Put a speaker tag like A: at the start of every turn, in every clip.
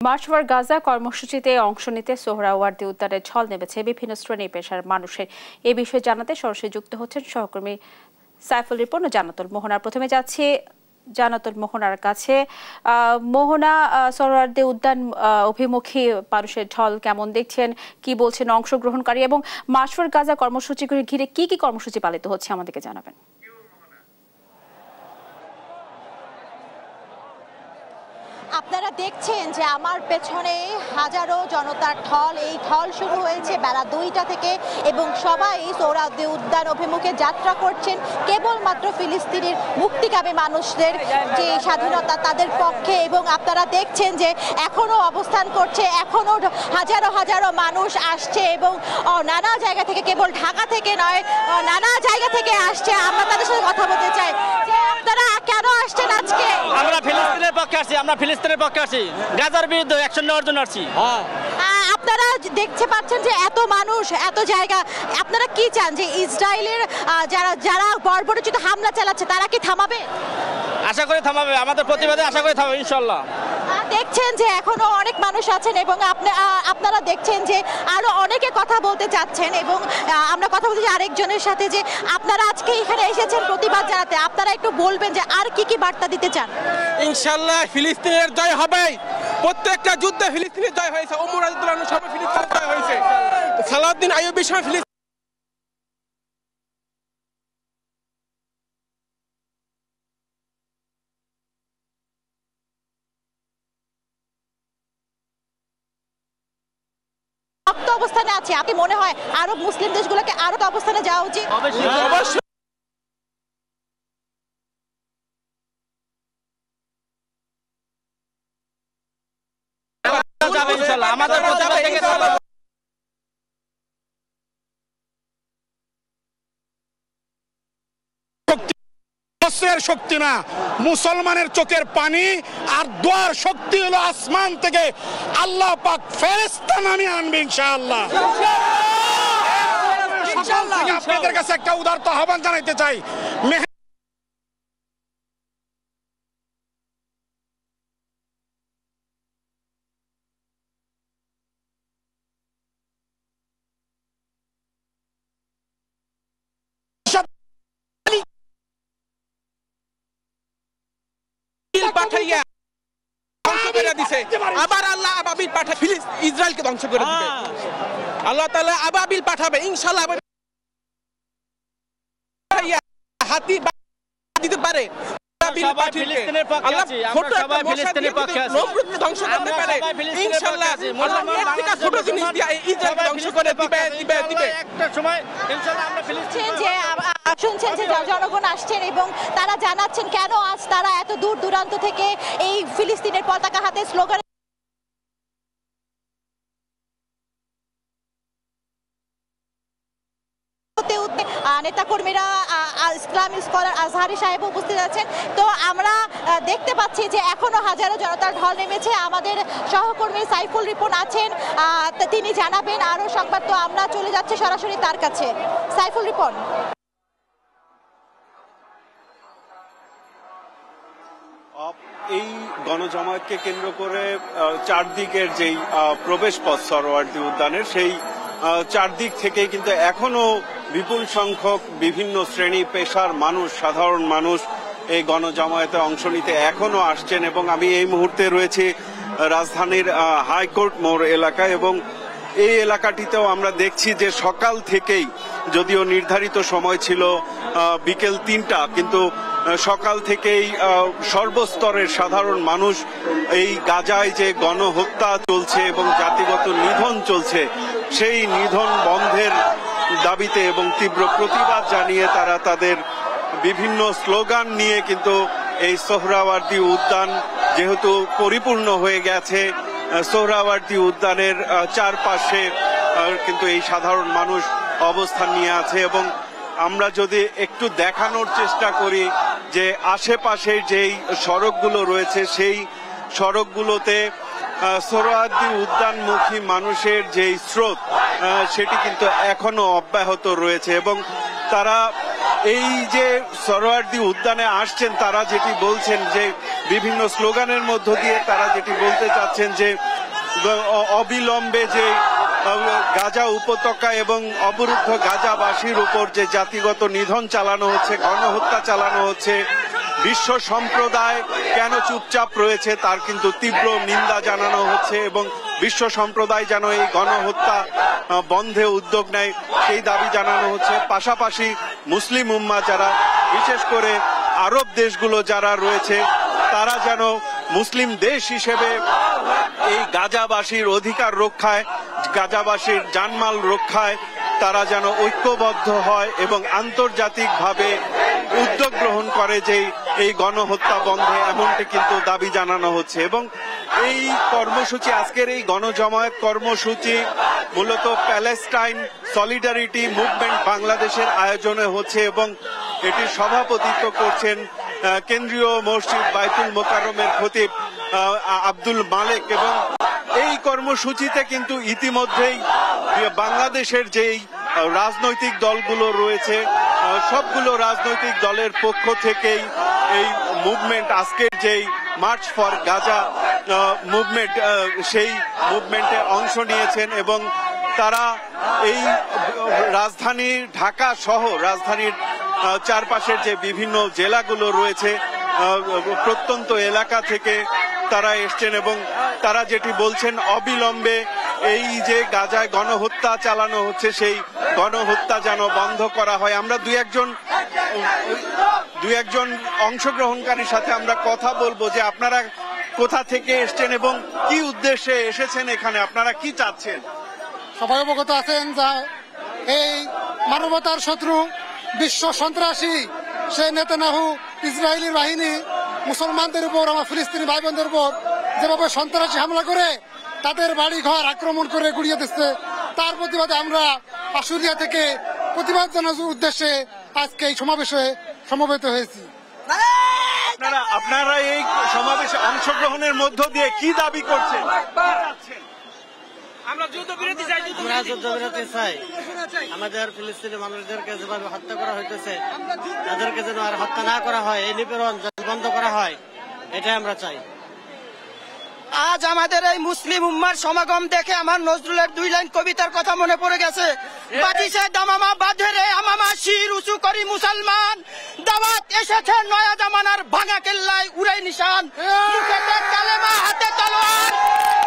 A: March for Gaza কর্মসূচিতে অংশ নিতে সোহরাওয়ার্দী উদ্যানে ঝল নেমেছে বিভিন্ন শ্রেণী পেশার মানুষের। এ বিষয়ে জানাতে সরাসরি যুক্ত হচ্ছেন সহকর্মী সাইফুল রিপন ও জান্নাতুল মোহনা। প্রথমে যাচ্ছি জান্নাতুল মোহনার কাছে। মোহনা, সোহরাওয়ার্দী উদ্যান অভিমুখী মানুষের ঢল কেমন দেখছেন, কি বলছেন অংশগ্রহণকারী, এবং মার্চ ফর গাজা কর্মসূচি ঘিরে কি কি কর্মসূচি পালিত হচ্ছে আমাদেরকে জানাবেন।
B: আপনারা দেখছেন যে আমার পেছনে হাজারো জনতার ঢল। এই ঢল শুরু হয়েছে বেলা 2টা থেকে এবং সবাই সোহরাওয়ার্দী উদ্যান অভিমুখে যাত্রা করছেন কেবলমাত্র ফিলিস্তিনের মুক্তিকামী মানুষদের যে স্বাধীনতা তাদের পক্ষে। এবং আপনারা দেখছেন যে এখনো অবস্থান করছে, এখনো হাজারো হাজারো মানুষ আসছে এবং নানা জায়গা থেকে, কেবল ঢাকা থেকে নয়, নানা জায়গা থেকে আসছে। আমরা তাদের সাথে কথা বলতে চাই যে আপনারা কেন আসছেন আজকে?
C: আমরা ফিলিস্তিনের পক্ষে আসছি, গাজার বিরুদ্ধে অ্যাকশন নেওয়ার জন্য আসছি।
B: আপনারা দেখতে পাচ্ছেন যে এত মানুষ, এত জায়গা, আপনারা কি চান যে ইসরায়েলের যারা বর্বরোচিত হামলা চালাচ্ছে তারা কি থামাবে?
C: আশা করে থামাবে, আমাদের প্রতিবাদে আশা করে থামাবে ইনশাআল্লাহ।
B: দেখছেন যে এখনো অনেক মানুষ আছেন এবং আপনারা দেখছেন যে আরো অনেকে কথা বলতে চাচ্ছেন এবং আমরা কথা বলছি আরেকজনের সাথে যে আপনারা আজকে এখানে এসেছেন প্রতিবাদ জানাতে। আপনারা একটু বলবেন যে আর কি কি বার্তা দিতে চান?
D: ইনশাআল্লাহ ফিলিস্তিনের জয় হবে। প্রত্যেকটা যুদ্ধে ফিলিস্তিনের জয় হয়েছে। ওমর রাদিয়াল্লাহু আনহু সময় ফিলিস্তিনের জয় হয়েছে। সালাউদ্দিন আইয়ুবীর সময় ফিলিস্তিন
B: অবস্থানে আছে। আপনি মনে হয় আরব মুসলিম দেশগুলোকে আরো অবস্থানে যাওয়া উচিত?
D: অবশ্যই। শক্তি না, মুসলমানের চোখের পানি আর দোয়ার শক্তি হলো আসমান থেকে আল্লাহ পাক ফেরেশতা নামিয়ে আনবে ইনশাআল্লাহ। আপনাদের কাছে একটা উদারত আহ্বান জানাইতে চাই, আবার আল্লাহ আবাবিল পাঠাবে, ইসরায়েলকে ধ্বংস করে দিবে। আল্লাহ তাআলা আবাবিল পাঠাবে ইনশাআল্লাহ। হাতি দিতে পারে,
C: ফিলিস্তিনের পক্ষে আছি, আমরা সবাই ফিলিস্তিনের পক্ষে আছি।
D: নমরুদকে ধ্বংস করতে পারে ইনশাআল্লাহ। আল্লাহ একটা ছোট জিনিস দিয়ে ইসরায়েলকে ধ্বংস করে দিবে
C: একটা সময় ইনশাআল্লাহ। আমরা ফিলিস্তিন
B: যে শুনছেন যে জনগণ আসছেন এবং তারা জানাচ্ছেন কেন আজ তারা এত দূর দূরান্ত থেকে এই ফিলিস্তিনের পতাকা হাতে স্লোগান নেতাকর্মীরা, ইসলামী স্কলার আজহারি সাহেব উপস্থিত আছেন। তো আমরা দেখতে পাচ্ছি যে এখনো হাজারো জনতার ঢল নেমেছে। আমাদের সহকর্মী সাইফুল রিপন আছেন, তিনি জানাবেন আরো সংবাদ। তো আমরা চলে যাচ্ছি সরাসরি তার কাছে। সাইফুল রিপন।
E: এই গণজমায়েতকে কেন্দ্র করে চারদিকের যেই প্রবেশ পথ সোহরাওয়ার্দী উদ্যানের, সেই চারদিক থেকে কিন্তু এখনো বিপুল সংখ্যক বিভিন্ন শ্রেণী পেশার মানুষ, সাধারণ মানুষ এই গণজমায়েতে অংশ নিতে এখনো আসছেন। এবং আমি এই মুহূর্তে রয়েছি রাজধানীর হাইকোর্ট মোড় এলাকায় এবং এই এলাকাটিতেও আমরা দেখছি যে সকাল থেকেই, যদিও নির্ধারিত সময় ছিল বিকেল 3টা, কিন্তু সকাল থেকেই সর্বস্তরের সাধারণ মানুষ এই গাজায় যে গণহত্যা চলছে এবং জাতিগত নিধন চলছে সেই নিধন বন্ধের দাবিতে এবং তীব্র প্রতিবাদ জানিয়ে তারা তাদের বিভিন্ন স্লোগান নিয়ে কিন্তু এই সোহরাওয়ার্দী উদ্যান যেহেতু পরিপূর্ণ হয়ে গেছে, সোহরাওয়ার্দী উদ্যানের চারপাশে কিন্তু এই সাধারণ মানুষ অবস্থান নিয়ে আছে। এবং আমরা যদি একটু দেখানোর চেষ্টা করি যে আশেপাশের যেই সড়কগুলো রয়েছে সেই সড়কগুলোতে সোহরাওয়ার্দী উদ্যানমুখী মানুষের যেই স্রোত সেটি কিন্তু এখনো অব্যাহত রয়েছে। এবং তারা এই যে সোহরাওয়ার্দী উদ্যানে আসছেন, তারা যেটি বলছেন যে বিভিন্ন স্লোগানের মধ্য দিয়ে তারা যেটি বলতে চাচ্ছেন যে অবিলম্বে যে গাজা উপত্যকা এবং অবরুদ্ধ গাজাবাসীর উপর যে জাতিগত নিধন চালানো হচ্ছে, গণহত্যা চালানো হচ্ছে, বিশ্ব সম্প্রদায় কেন চুপচাপ রয়েছে তার কিন্তু তীব্র নিন্দা জানানো হচ্ছে এবং বিশ্ব সম্প্রদায় যেন এই গণহত্যা বন্ধে উদ্যোগ নেয় সেই দাবি জানানো হচ্ছে। পাশাপাশি মুসলিম উম্মাহ যারা, বিশেষ করে আরব দেশগুলো যারা রয়েছে, তারা যেন মুসলিম দেশ হিসেবে এই গাজাবাসীর অধিকার রক্ষায়, গাজাবাসীর জানমাল রক্ষায় তারা যেন ঐক্যবদ্ধ হয় এবং আন্তর্জাতিকভাবে উদ্যোগ গ্রহণ করে যে এই গণহত্যা বন্ধে, এমনটি কিন্তু দাবি জানানো হচ্ছে। এবং এই কর্মসূচি, আজকের এই গণজমায়েত কর্মসূচি মূলত প্যালেস্টাইন সলিডারিটি মুভমেন্ট বাংলাদেশের আয়োজনে হচ্ছে এবং এটির সভাপতিত্ব করছেন কেন্দ্রীয় মসজিদ বাইতুল মোকাররমের খতিব আব্দুল মালেক। এবং এই কর্মসূচিতে কিন্তু ইতিমধ্যেই বাংলাদেশের যেই রাজনৈতিক দলগুলো রয়েছে, সবগুলো রাজনৈতিক দলের পক্ষ থেকেই এই মুভমেন্ট, আজকের যেই মার্চ ফর গাজা মুভমেন্ট, সেই মুভমেন্টে অংশ নিয়েছেন এবং তারা এই রাজধানী ঢাকা সহ রাজধানীর চারপাশের যে বিভিন্ন জেলাগুলো রয়েছে, প্রত্যন্ত এলাকা থেকে তারা এসছেন এবং তারা যেটি বলছেন, অবিলম্বে এই যে গাজায় গণহত্যা চালানো হচ্ছে সেই গণহত্যা যেন বন্ধ করা হয়। আমরা দুই একজন অংশগ্রহণকারীর সাথে আমরা কথা বলবো যে আপনারা কোথা থেকে এসছেন এবং কি উদ্দেশ্যে এসেছেন এখানে, আপনারা কি চাচ্ছেন?
F: সবাই অবগত আছেন যা এই মানবতার শত্রু, বিশ্ব সন্ত্রাসী সেই নেতানিয়াহু ইসরায়েলি বাহিনী মুসলমানদের উপর, আমার ফিলিস্তিনি ভাই বোনদের উপর যেভাবে সন্ত্রাসী হামলা করে তাদের বাড়ি ঘর আক্রমণ করে গুড়িয়ে দিচ্ছে, তার প্রতিবাদে আমরা আশুলিয়া থেকে প্রতিবাদ জানানোর উদ্দেশ্যে আজকে এই সমাবেশে সমবেত হয়েছি।
E: আপনারা এই সমাবেশে অংশগ্রহণের মধ্য দিয়ে কি দাবি করছেন?
C: আমরা যুদ্ধবিরতি চাই,
G: যুদ্ধবিরতি চাই। আমাদের ফিলিস্তিনি মানুষদেরকে যেভাবে হত্যা করা হইতেছে তাদেরকে যেন আর হত্যা না করা হয়, এই নিপীড়ন বন্ধ করা হয়, এটাই আমরা চাই।
H: আজ আমাদের এই মুসলিম উম্মার সমাগম দেখে আমার নজরুলের 2 লাইন কবিতার কথা মনে পড়ে গেছে। বাজিছে দামামা বাঁধে রে আমামা, শির উঁচু করি মুসলমান, দাওয়াত এসেছে নয়া জামানার, ভাঙা কেল্লায় উড়াই নিশান, মুখেতে কালেমা হাতে তলোয়ার,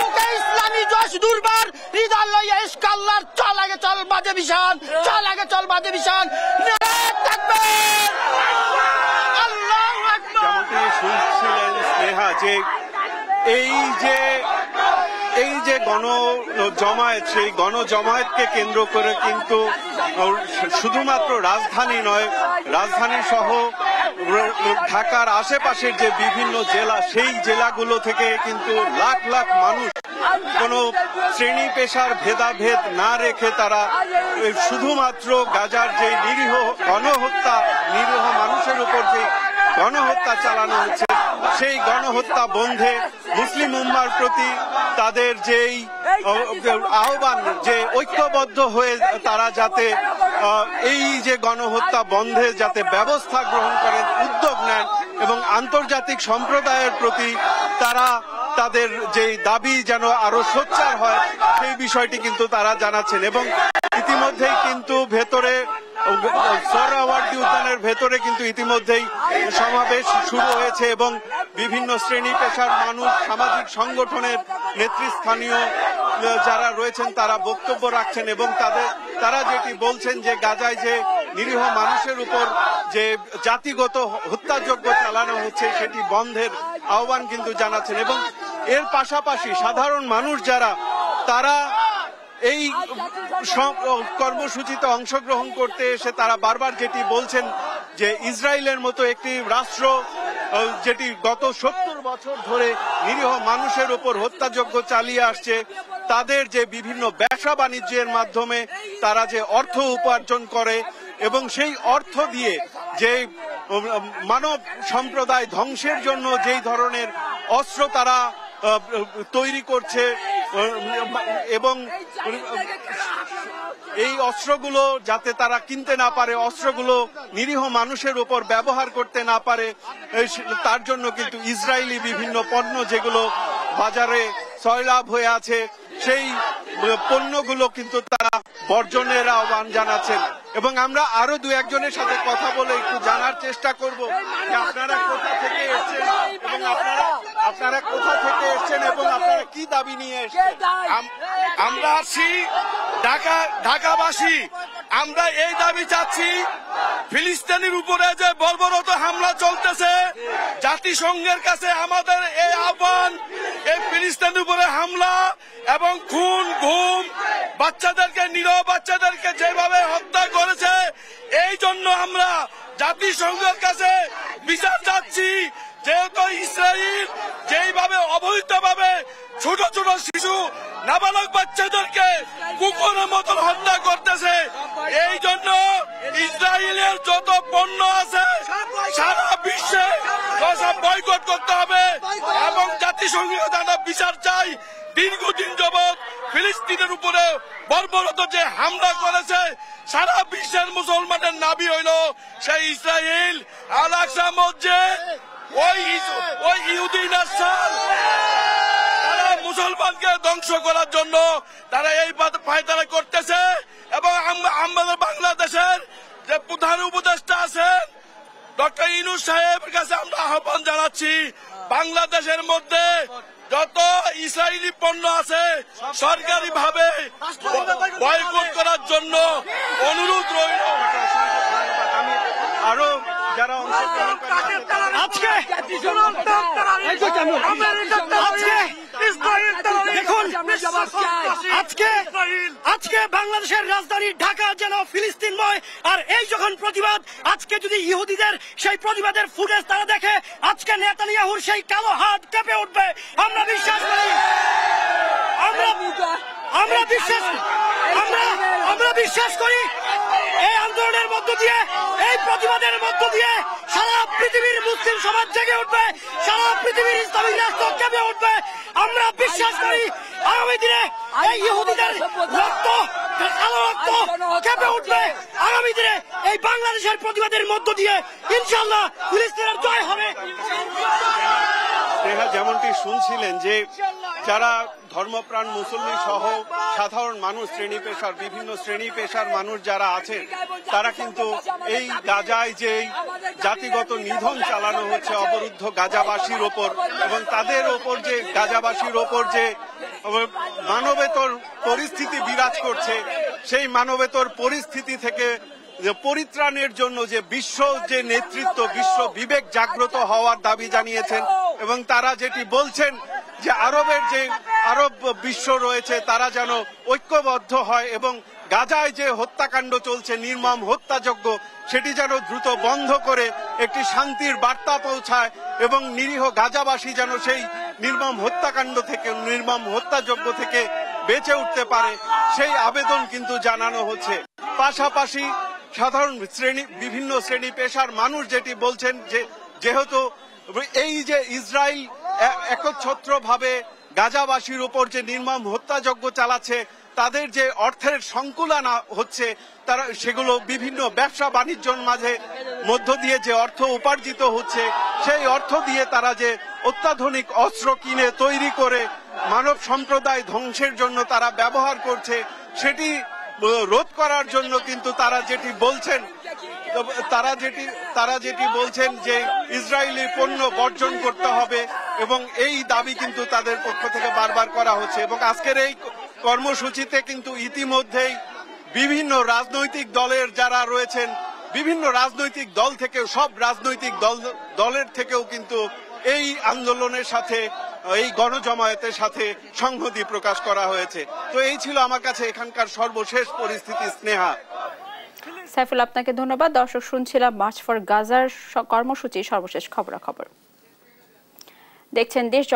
H: মুখে ইসলামী জোশ দুর্বার, হৃদয় লইয়া ইশক আল্লাহর, চল আগে চল বাজে বিশান, চল আগে চল বাজে বিশান, নারায়ে তাকবীর, আল্লাহু আকবার।
E: যেমনটি শুনছিলেন স্নেহা, যে এই যে গণজমায়েত, সেই গণজমায়েতকে কেন্দ্র করে কিন্তু শুধুমাত্র রাজধানী নয়, রাজধানী সহ ঢাকার আশেপাশের যে বিভিন্ন জেলা, সেই জেলাগুলো থেকে কিন্তু লাখ লাখ মানুষ কোনো শ্রেণী পেশার ভেদাভেদ না রেখে তারা শুধুমাত্র গাজার যে নিরীহ গণহত্যা, নিরীহ মানুষের উপর যে গণহত্যা চালানো হচ্ছে সেই গণহত্যা বন্ধে মুসলিম উম্মার প্রতি তাদের যেই আহ্বান, যে ঐক্যবদ্ধ হয়ে তারা যাতে এই যে গণহত্যা বন্ধে যাতে ব্যবস্থা গ্রহণ করেন, উদ্যোগ নেন এবং আন্তর্জাতিক সম্প্রদায়ের প্রতি তারা তাদের যে দাবি যেন আরো সোচ্চার হয় সেই বিষয়টি কিন্তু তারা জানাচ্ছেন। এবং ইতিমধ্যেই কিন্তু ভেতরে সোহরাওয়ার্দী উদ্যানের ভেতরে কিন্তু ইতিমধ্যেই সমাবেশ শুরু হয়েছে এবং বিভিন্ন শ্রেণী পেশার মানুষ, সামাজিক সংগঠনের নেতৃস্থানীয় যারা রয়েছেন তারা বক্তব্য রাখছেন এবং তারা যেটি বলছেন যে গাজায় যে নিরীহ মানুষের উপর যে জাতিগত হত্যাযজ্ঞ চালানো হচ্ছে সেটি বন্ধের আহ্বান কিন্তু জানাচ্ছেন। এবং এর পাশাপাশি সাধারণ মানুষ যারা, তারা এই কর্মসূচিতে অংশগ্রহণ করতে এসে তারা বারবার যেটি বলছেন যে ইসরায়েলের মতো একটি রাষ্ট্র যেটি গত 70 বছর ধরে নিরীহ মানুষের উপর হত্যাযজ্ঞ চালিয়ে আসছে, তাদের যে বিভিন্ন ব্যবসা বাণিজ্যের মাধ্যমে তারা যে অর্থ উপার্জন করে এবং সেই অর্থ দিয়ে যে মানব সম্প্রদায় ধ্বংসের জন্য যেই ধরনের অস্ত্র তারা তৈরি করছে এবং এই অস্ত্রগুলো যাতে তারা কিনতে না পারে, অস্ত্রগুলো নিরীহ মানুষের উপর ব্যবহার করতে না পারে, তার জন্য কিন্তু ইসরায়েলি বিভিন্ন পণ্য যেগুলো বাজারে সয়লাভ হয়ে আছে সেই পণ্যগুলো কিন্তু তারা বর্জনের আহ্বান জানাচ্ছেন। এবং আমরা আরো দু একজনের সাথে কথা বলে একটু জানার চেষ্টা করব যে আপনারা কোথা থেকে এসেছেন এবং আপনারা কোথা থেকে এসেছেন এবং আপনারা কি দাবি নিয়ে এসেছেন।
I: আমরা আসছি ঢাকাবাসী, আমরা এই দাবি চাচ্ছি, ফিলিস্তিনের উপরে যে বর্বরত হামলা চলতেছে, জাতিসংঘের কাছে আমাদের এই আহ্বান, এই ফিলিস্তিনের উপরে হামলা এবং খুন গুম, বাচ্চাদেরকে, নিরীহ বাচ্চাদেরকে যেভাবে হত্যা করেছে, এই জন্য আমরা জাতিসংঘের কাছে বিচার চাচ্ছি। যেহেতু ইসরায়েল যেইভাবে অবৈধভাবে ছোট ছোট শিশু, নাবালক বাচ্চাদেরকে কুকুরের মতন হত্যা করতেছে, এই জন্য ইসরায়েলের যত পণ্য আছে সারা বিশ্বে বয়কট করতে হবে এবং জাতিসংঘের কাছে বিচার চাই। দীর্ঘদিন যাবৎ ফিলিস্তিনের উপরে বর্বরত যে হামলা করেছে, সারা বিশ্বের মুসলমানের নাবি হইল সেই ইসরায়েল। আল আকসা মসজিদ, ওই ইহুদি নাসার তারা মুসলমানকে ধ্বংস করার জন্য তারা এই পায়তারা করতেছে। এবং আমাদের বাংলাদেশের যে প্রধান উপদেষ্টা আছেন ডক্টর ইউনূস সাহেবের কাছে আমরা আহ্বান জানাচ্ছি, বাংলাদেশের মধ্যে যত ইসরায়েলি পণ্য আছে সরকারি ভাবে বয়কট করার জন্য অনুরোধ রইল।
E: আমি আরো যারা
I: আজকে বাংলাদেশের রাজধানী ঢাকা যেন ফিলিস্তিনময়। আর এই যখন প্রতিবাদ, আজকে যদি ইহুদিদের সেই প্রতিবাদের ফুটেজ তারা দেখে, আজকে নেতানিয়াহুর সেই কালো হাত কেঁপে উঠবে। আমরা বিশ্বাস করি, আমরা বিশ্বাস করি এই আন্দোলনের মধ্য দিয়ে, এই প্রতিবাদের মধ্য দিয়ে সারা পৃথিবীর মুসলিম সমাজ জেগে উঠবে, সারা পৃথিবীর ইসলামিক রাষ্ট্র কেঁপে উঠবে। আমরা বিশ্বাস করি আগামী দিনে এই ইহুদিদের রক্ত, কালো রক্ত কেঁপে উঠবে। আগামী দিনে এই বাংলাদেশের প্রতিবাদের মধ্য দিয়ে ইনশাআল্লাহ ফিলিস্তিনের জয় হবে।
E: যেমনটি শুনছিলেন যে যারা ধর্মপ্রাণ মুসল্লি সহ সাধারণ মানুষ, শ্রেণী পেশার, বিভিন্ন শ্রেণী পেশার মানুষ যারা আছে, তারা কিন্তু এই গাজায় যে জাতিগত নিধন চালানো হচ্ছে অবরুদ্ধ গাজাবাসীর ওপর, এবং তাদের ওপর যে গাজাবাসীর ওপর যে মানবেতর পরিস্থিতি বিরাজ করছে, সেই মানবেতর পরিস্থিতি থেকে পরিত্রাণের জন্য যে বিশ্ব যে নেতৃত্ব, বিশ্ব বিবেক জাগ্রত হওয়ার দাবি জানিয়েছেন। এবং তারা যেটি বলছেন যে আরবের যে আরব বিশ্ব রয়েছে তারা যেন ঐক্যবদ্ধ হয় এবং গাজায় যে হত্যাকাণ্ড চলছে, নির্মম হত্যাযজ্ঞ, সেটি যেন দ্রুত বন্ধ করে একটি শান্তির বার্তা পৌঁছায় এবং নিরীহ গাজাবাসী যেন সেই নির্মম হত্যাকাণ্ড থেকে, নির্মম হত্যাযজ্ঞ থেকে বেঁচে উঠতে পারে, সেই আবেদন কিন্তু জানানো হচ্ছে। পাশাপাশি সাধারণ বিভিন্ন শ্রেণী পেশার মানুষ যেটি বলছেন যে যেহেতু এই যে ইসরায়েল একচ্ছত্রভাবে গাজাবাসীর উপর যে নির্মম হত্যাযজ্ঞ চালাচ্ছে, তাদের যে অর্থের সংকুলন হচ্ছে, তারা সেগুলো বিভিন্ন ব্যবসা বাণিজ্যের মধ্য দিয়ে যে অর্থ উপার্জিত হচ্ছে, সেই অর্থ দিয়ে তারা যে অত্যাধুনিক অস্ত্র কিনে তৈরি করে মানব সম্প্রদায় ধ্বংসের জন্য তারা ব্যবহার করছে, সেটি রোধ করার জন্য কিন্তু তারা যেটি বলছেন যে ইসরায়েলি পণ্য বর্জন করতে হবে, এবং এই দাবি কিন্তু তাদের পক্ষ থেকে বারবার করা হচ্ছে। এবং আজকের এই কর্মসূচিতে কিন্তু ইতিমধ্যেই বিভিন্ন রাজনৈতিক দলের যারা রয়েছেন, বিভিন্ন রাজনৈতিক দল থেকে, সব রাজনৈতিক দলের থেকেও কিন্তু এই আন্দোলনের সাথে, এই গণজমায়েতের সাথে সংহতি প্রকাশ করা হয়েছে। তো এই ছিল আমার কাছে এখানকার সর্বশেষ পরিস্থিতি। স্নেহা।
A: সাইফুল, আপনাকে ধন্যবাদ। দর্শক, শুনছিলাম মার্চ ফর গাজার কর্মসূচির সর্বশেষ খবরাখবর। দেখছেন দেশ।